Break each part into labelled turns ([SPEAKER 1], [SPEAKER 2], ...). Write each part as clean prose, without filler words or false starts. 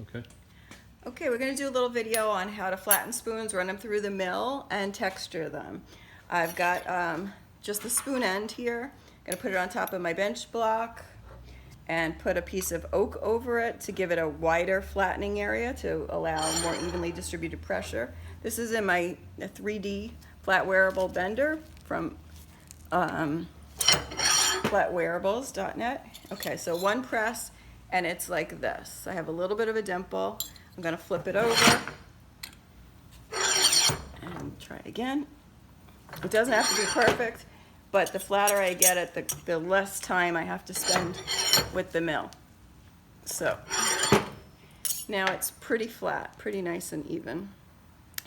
[SPEAKER 1] Okay.
[SPEAKER 2] Okay, we're going to do a little video on how to flatten spoons, run them through the mill, and texture them. I've got just the spoon end here. I'm going to put it on top of my bench block and put a piece of oak over it to give it a wider flattening area to allow more evenly distributed pressure. This is in my 3D flat wearable bender from flatwearables.net. Okay, so one press and it's like this. I have a little bit of a dimple. I'm going to flip it over and try it again. It doesn't have to be perfect, but the flatter I get it, the less time I have to spend with the mill. So now it's pretty flat, pretty nice and even.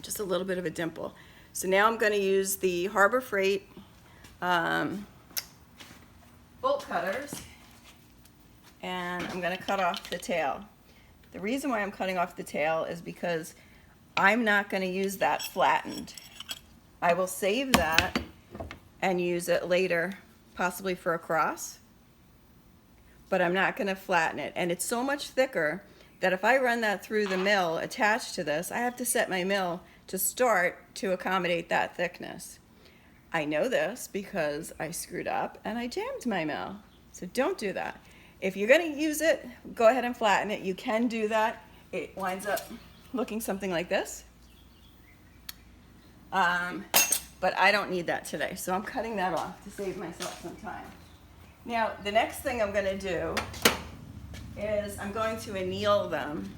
[SPEAKER 2] Just a little bit of a dimple. So now I'm going to use the Harbor Freight bolt cutters, and I'm going to cut off the tail. The reason why I'm cutting off the tail is because I'm not going to use that flattened. I will save that and use it later, possibly for a cross, but I'm not going to flatten it. And it's so much thicker that if I run that through the mill attached to this, I have to set my mill to start to accommodate that thickness. I know this because I screwed up and I jammed my mill. So don't do that. If you're going to use it, go ahead and flatten it. You can do that. It winds up looking something like this. But I don't need that today, so I'm cutting that off to save myself some time. Now, the next thing I'm going to do is I'm going to anneal them.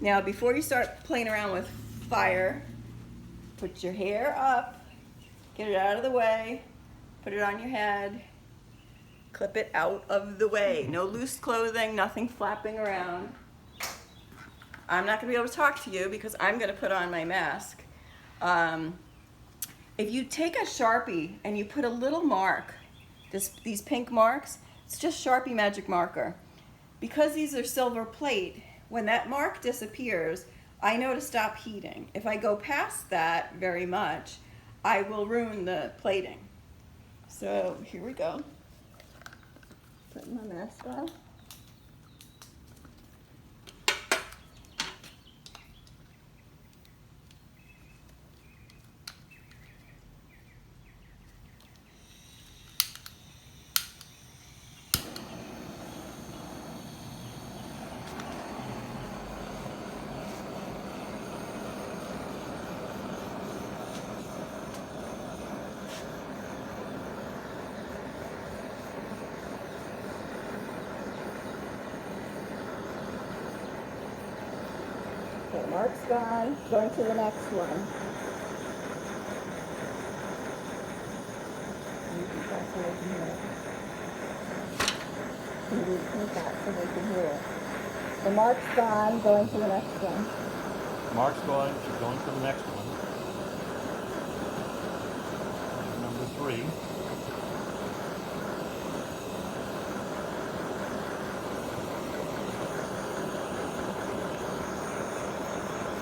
[SPEAKER 2] Now, before you start playing around with fire, put your hair up, get it out of the way, put it on your head, clip it out of the way. No loose clothing, nothing flapping around. I'm not going to be able to talk to you because I'm going to put on my mask. If you take a Sharpie and you put a little mark, these pink marks, it's just Sharpie magic marker. Because these are silver plate, when that mark disappears, I know to stop heating. If I go past that very much, I will ruin the plating. So here we go. Putting my mask on. Okay, mark's gone. Going to the next one. You can press so they can hear it. You need to put that so they can hear it. The mark's gone. Going to the next one.
[SPEAKER 1] Mark's going. She's going to the next one. Number 3.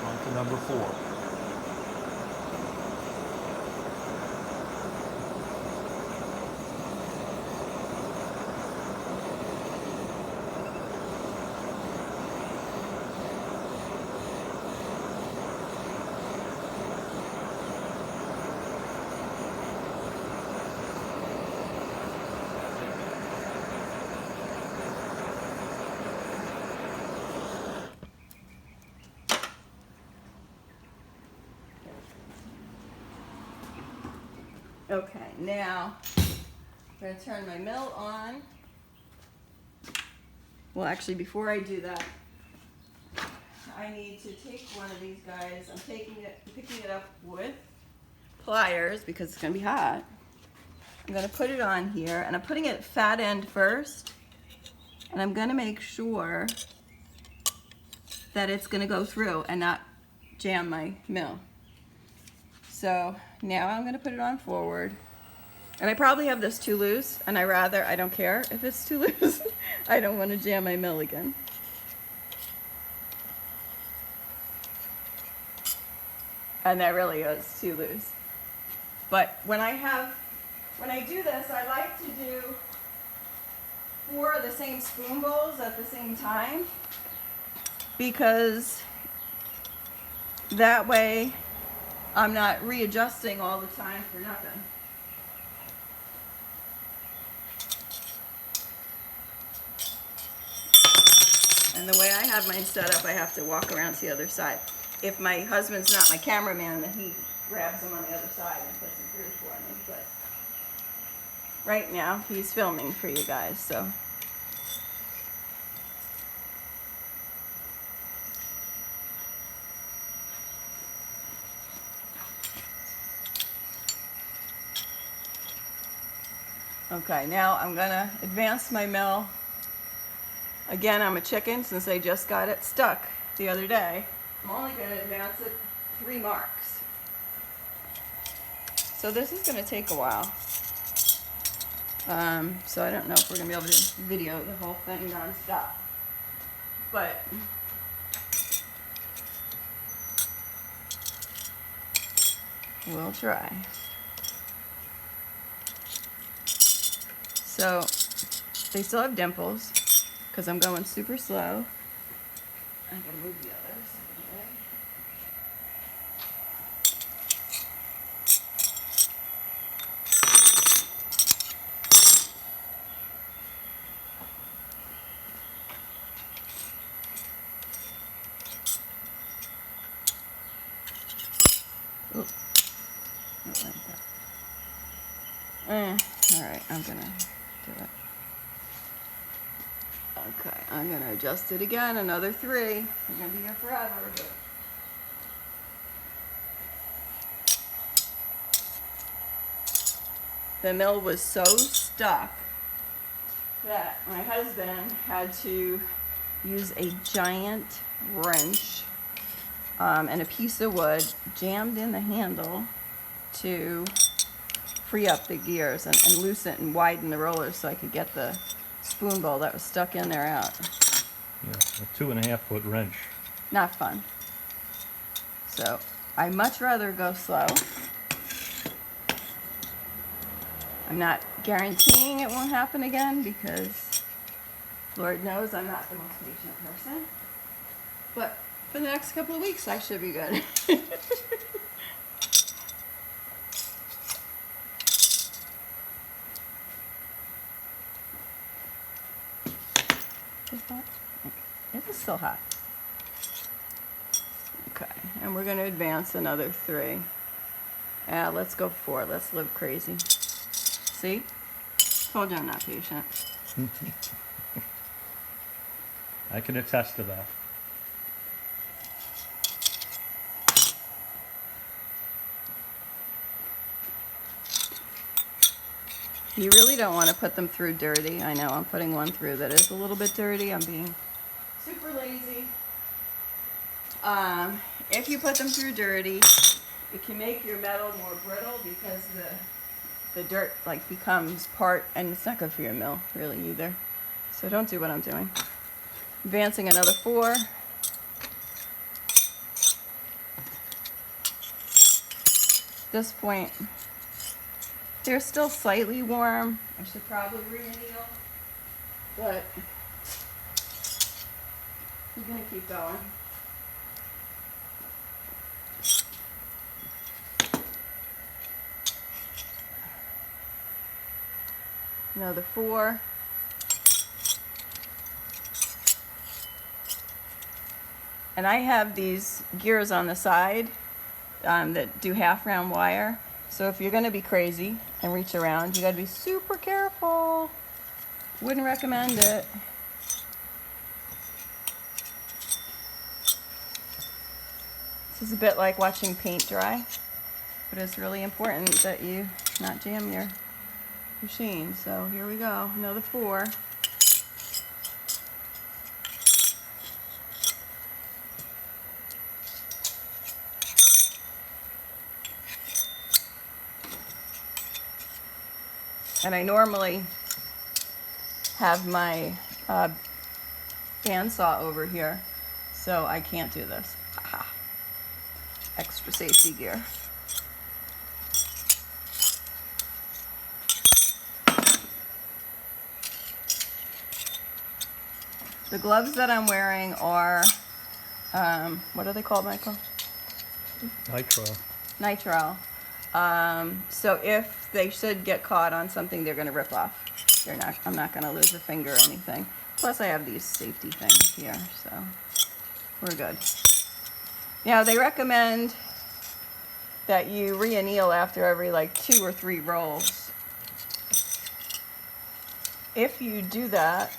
[SPEAKER 1] On to number 4.
[SPEAKER 2] Okay, now I'm going to turn my mill on. Well, actually, before I do that, I need to take one of these guys. I'm picking it up with pliers because it's going to be hot. I'm going to put it on here, and I'm putting it fat end first, and I'm going to make sure that it's going to go through and not jam my mill. So now I'm going to put it on forward. And I probably have this too loose, and I don't care if it's too loose. I don't want to jam my mill again. And that really is too loose. But when I do this, I like to do 4 of the same spoon bowls at the same time. because that way I'm not readjusting all the time for nothing. And the way I have mine set up, I have to walk around to the other side. If my husband's not my cameraman, then he grabs them on the other side and puts them through for me. But right now, he's filming for you guys, so. Okay, now I'm gonna advance my mill. Again, I'm a chicken since I just got it stuck the other day. I'm only gonna advance it 3 marks. So this is gonna take a while. So I don't know if we're gonna be able to video the whole thing non-stop. But we'll try. So they still have dimples because I'm going super slow. I'm gonna move the others. Oh, not like that. All right, I'm gonna do it. Okay, I'm gonna adjust it again, another 3. I'm gonna be here forever, but the mill was so stuck that my husband had to use a giant wrench and a piece of wood jammed in the handle to free up the gears and loosen and widen the rollers so I could get the spoon bowl that was stuck in there out.
[SPEAKER 1] Yeah, a 2.5-foot wrench.
[SPEAKER 2] Not fun. So I much rather go slow. I'm not guaranteeing it won't happen again because Lord knows I'm not the most patient person. But for the next couple of weeks I should be good. Is that? Okay. It is still hot. Okay, and we're going to advance another 3. Let's go 4. Let's live crazy. See? Told you I'm not patient.
[SPEAKER 1] I can attest to that.
[SPEAKER 2] You really don't want to put them through dirty. I know I'm putting one through that is a little bit dirty. I'm being super lazy. If you put them through dirty, it can make your metal more brittle because the dirt like becomes part, and it's not good for your mill really either. So don't do what I'm doing. Advancing another 4. At this point, they're still slightly warm. I should probably re-anneal, but I'm gonna keep going. Another 4. And I have these gears on the side that do half round wire. So if you're going to be crazy and reach around, you got to be super careful. Wouldn't recommend it. This is a bit like watching paint dry, but it's really important that you not jam your machine. So here we go, another 4. And I normally have my bandsaw over here, so I can't do this. Aha. Extra safety gear. The gloves that I'm wearing are what are they called, Michael?
[SPEAKER 1] Nitro.
[SPEAKER 2] Nitrile. So if they should get caught on something, they're going to rip off. I'm not going to lose a finger or anything. Plus I have these safety things here, so we're good. Now they recommend that you re-anneal after every like 2 or 3 rolls. If you do that,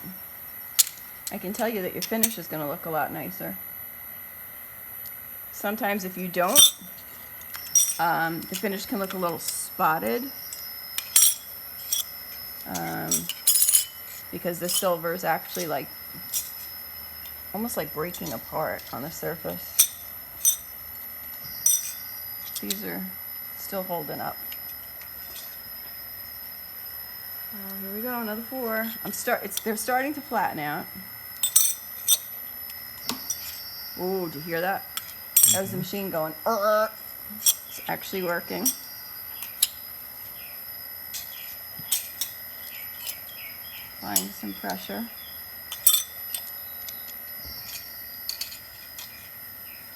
[SPEAKER 2] I can tell you that your finish is going to look a lot nicer. Sometimes if you don't, the finish can look a little spotted because the silver is actually like almost like breaking apart on the surface. These are still holding up. Here we go, another 4. They're starting to flatten out. Ooh, did you hear that? That was the machine going. It's actually working. Applying some pressure.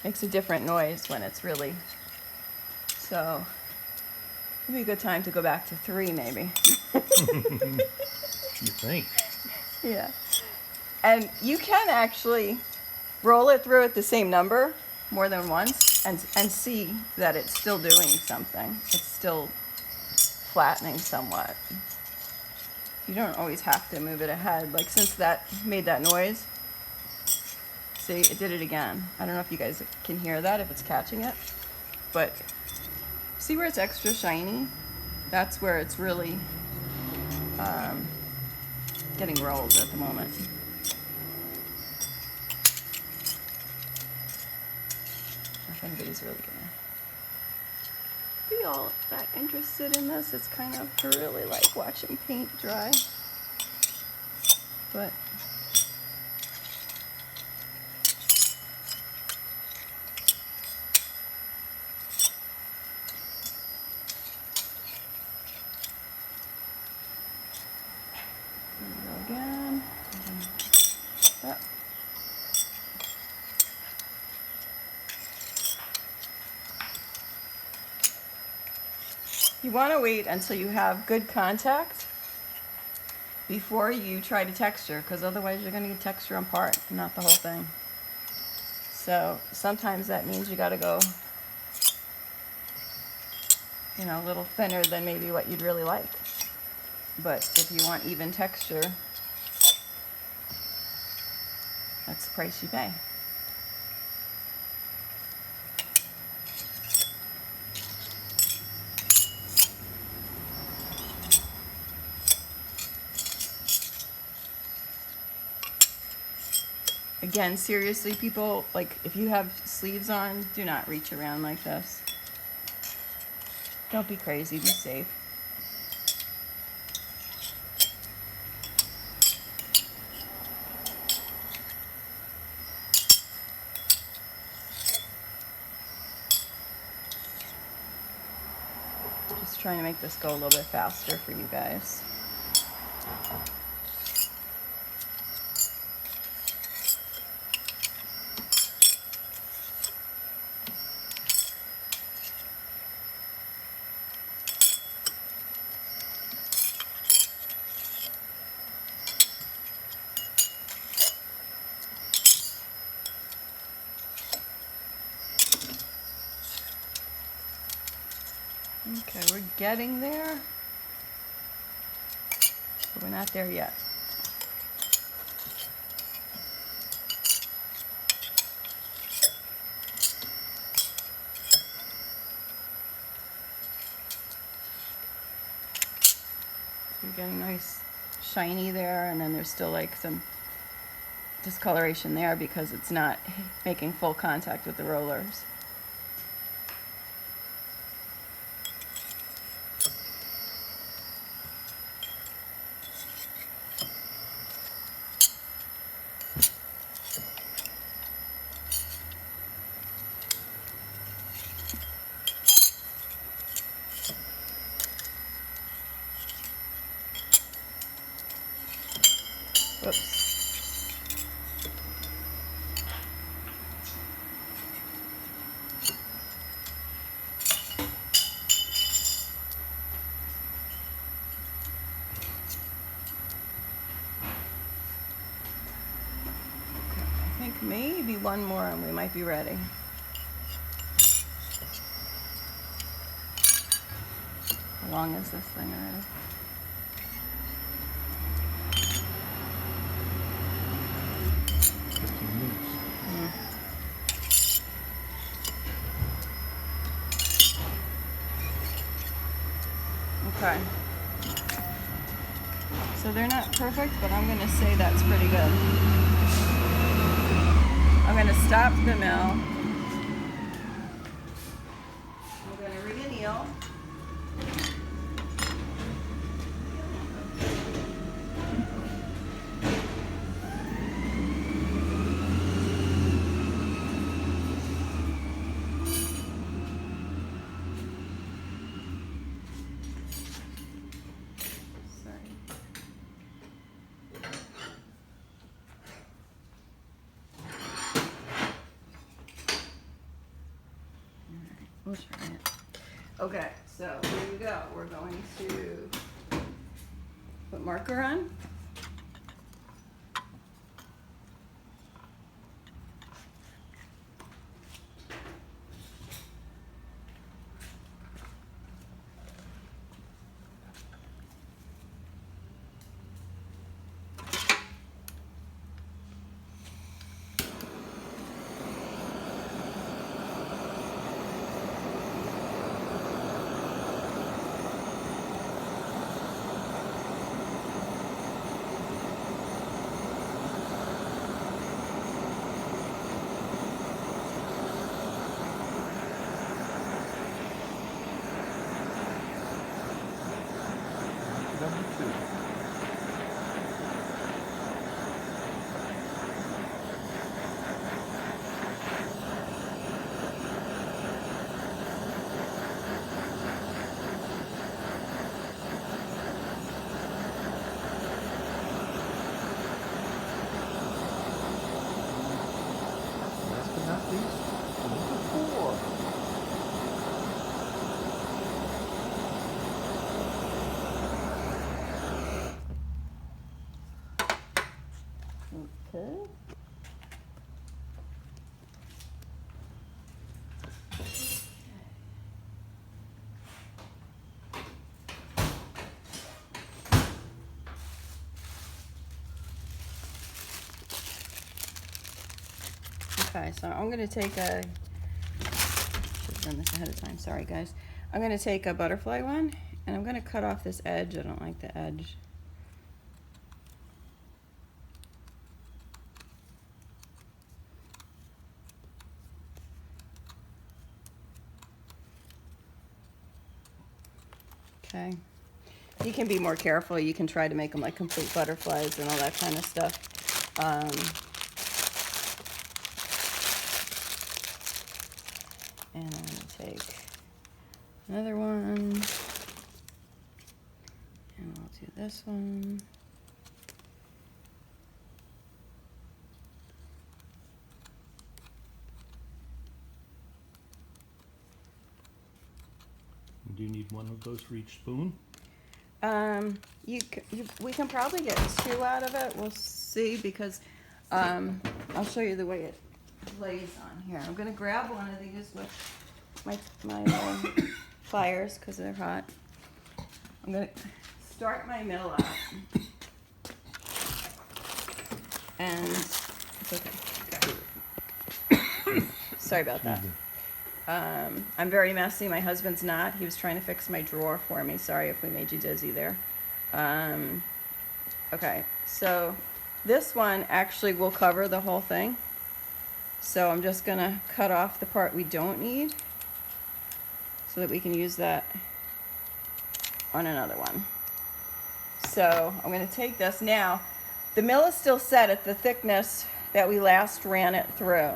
[SPEAKER 2] Makes a different noise when it's really. So, it'd be a good time to go back to 3 maybe.
[SPEAKER 1] You think?
[SPEAKER 2] Yeah. And you can actually roll it through at the same number more than once and see that it's still doing something. It's still flattening somewhat. You don't always have to move it ahead. Like since that made that noise, see, it did it again. I don't know if you guys can hear that, if it's catching it, but see where it's extra shiny? That's where it's really getting rolled at the moment. If anybody's really gonna be all that interested in this, it's kind of really like watching paint dry. But there we go again. That. You want to wait until you have good contact before you try to texture, because otherwise you're going to get texture on part, not the whole thing. So sometimes that means you got to go, you know, a little thinner than maybe what you'd really like. But if you want even texture, that's the price you pay. Again, seriously, people, like if you have sleeves on, do not reach around like this. Don't be crazy, be safe. Just trying to make this go a little bit faster for you guys. Okay, we're getting there, but we're not there yet. We're getting nice shiny there, and then there's still like some discoloration there because it's not making full contact with the rollers. Whoops. maybe one more and we might be ready. How long is this thing already? Okay. So they're not perfect, but I'm going to say that's pretty good. I'm going to stop the mill. I'm going to re-anneal. We'll try it. Okay, so here we go. We're going to put marker on. Okay. Okay, so I'm going to take a, should have done this ahead of time, sorry guys. I'm going to take a butterfly one and I'm going to cut off this edge. I don't like the edge. Okay. You can be more careful. You can try to make them like complete butterflies and all that kind of stuff. And I'm going to take another one. And we'll do this one.
[SPEAKER 1] Do you need one of those for each spoon?
[SPEAKER 2] We can probably get 2 out of it. We'll see, because I'll show you the way it lays on here. I'm gonna grab one of these with my pliers because they're hot. I'm gonna start my mill out, and it's okay. Sorry about that. I'm very messy. My husband's not. He was trying to fix my drawer for me. Sorry if we made you dizzy there. Okay, so this one actually will cover the whole thing. So I'm just gonna cut off the part we don't need so that we can use that on another one. So I'm gonna take this now. The mill is still set at the thickness that we last ran it through,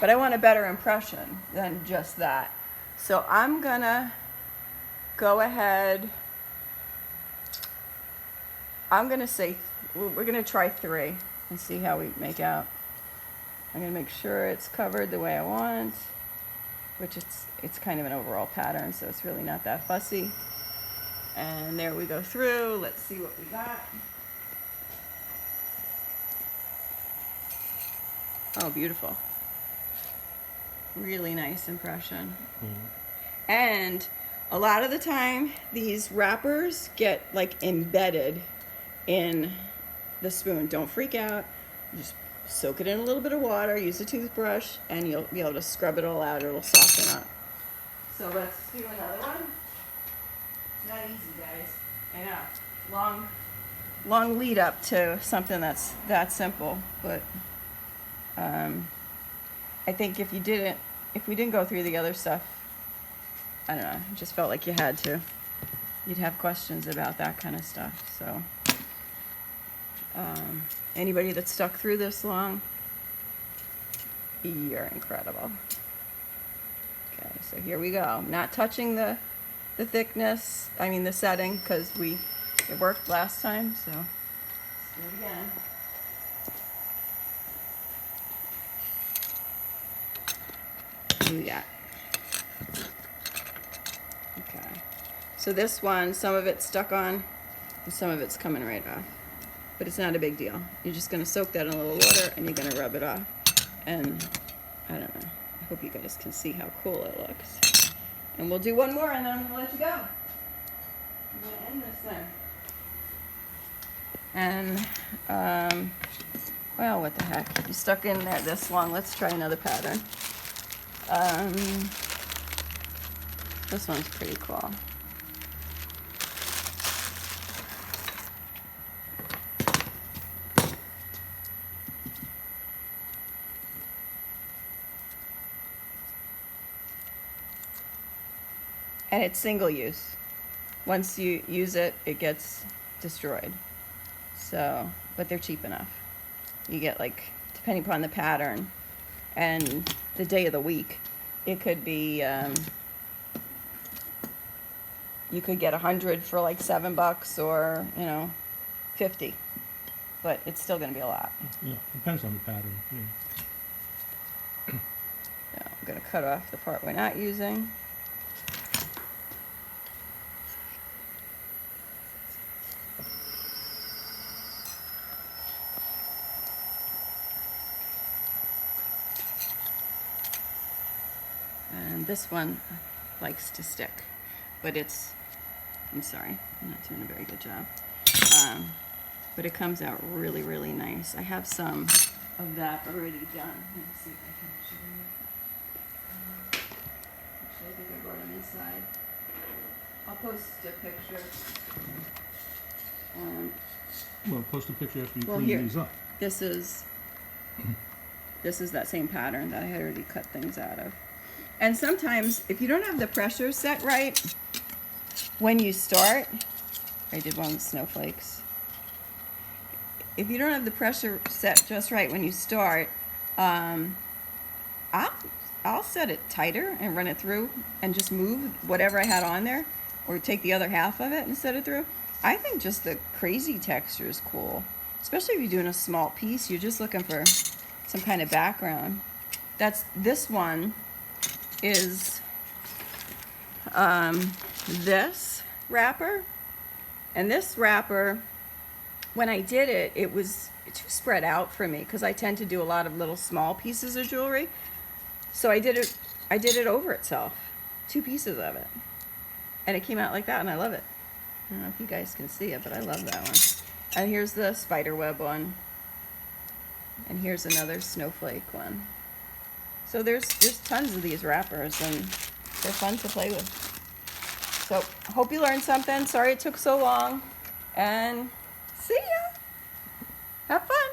[SPEAKER 2] but I want a better impression than just that. So I'm gonna go ahead, I'm gonna say, we're gonna try 3 and see how we make out. I'm gonna make sure it's covered the way I want, which it's kind of an overall pattern, so it's really not that fussy. And there we go through. Let's see what we got. Oh, beautiful. Really nice impression.
[SPEAKER 1] Mm.
[SPEAKER 2] And a lot of the time, these wrappers get like embedded in the spoon. Don't freak out. Just soak it in a little bit of water, use a toothbrush, and you'll be able to scrub it all out. It'll soften up. So let's do another one. It's not easy, guys. I know. Long lead up to something that's that simple, but I think if we didn't go through the other stuff, I don't know, it just felt like you had to. You'd have questions about that kind of stuff. So anybody that's stuck through this long, you're incredible. Okay, so here we go. Not touching the thickness, I mean the setting, because it worked last time, so let's do it again. Do that. Okay. So this one, some of it's stuck on, and some of it's coming right off. But it's not a big deal. You're just gonna soak that in a little water, and you're gonna rub it off. And I don't know. I hope you guys can see how cool it looks. And we'll do one more, and then I'm gonna let you go. I'm gonna end this then. And well, what the heck? You stuck in there this long. Let's try another pattern. This one's pretty cool. And it's single use. Once you use it, it gets destroyed. So, but they're cheap enough. You get, like, depending upon the pattern and the day of the week, it could be, you could get 100 for like $7 or, 50. But it's still gonna be a lot.
[SPEAKER 1] Yeah, depends on the pattern. Yeah.
[SPEAKER 2] So I'm gonna cut off the part we're not using. And this one likes to stick, but I'm sorry, I'm not doing a very good job. But it comes out really, really nice. I have some of that already done. Let me see if I can show you. Actually, I think I brought them inside. I'll post a picture.
[SPEAKER 1] Well, post a picture after you
[SPEAKER 2] Well,
[SPEAKER 1] clean
[SPEAKER 2] here.
[SPEAKER 1] these up.
[SPEAKER 2] This is that same pattern that I had already cut things out of. And sometimes, if you don't have the pressure set right, when you start, I did one with snowflakes. If you don't have the pressure set just right when you start, I'll set it tighter and run it through and just move whatever I had on there, or take the other half of it and set it through. I think just the crazy texture is cool, especially if you're doing a small piece. You're just looking for some kind of background. This one is this wrapper, and this wrapper, when I did it, it was too spread out for me because I tend to do a lot of little small pieces of jewelry. So I did it over itself, 2 pieces of it, and it came out like that, and I love it. I don't know if you guys can see it, but I love that one. And here's the spider web one, and here's another snowflake one. So there's tons of these wrappers, and they're fun to play with. So hope you learned something. Sorry it took so long, and see ya. Have fun.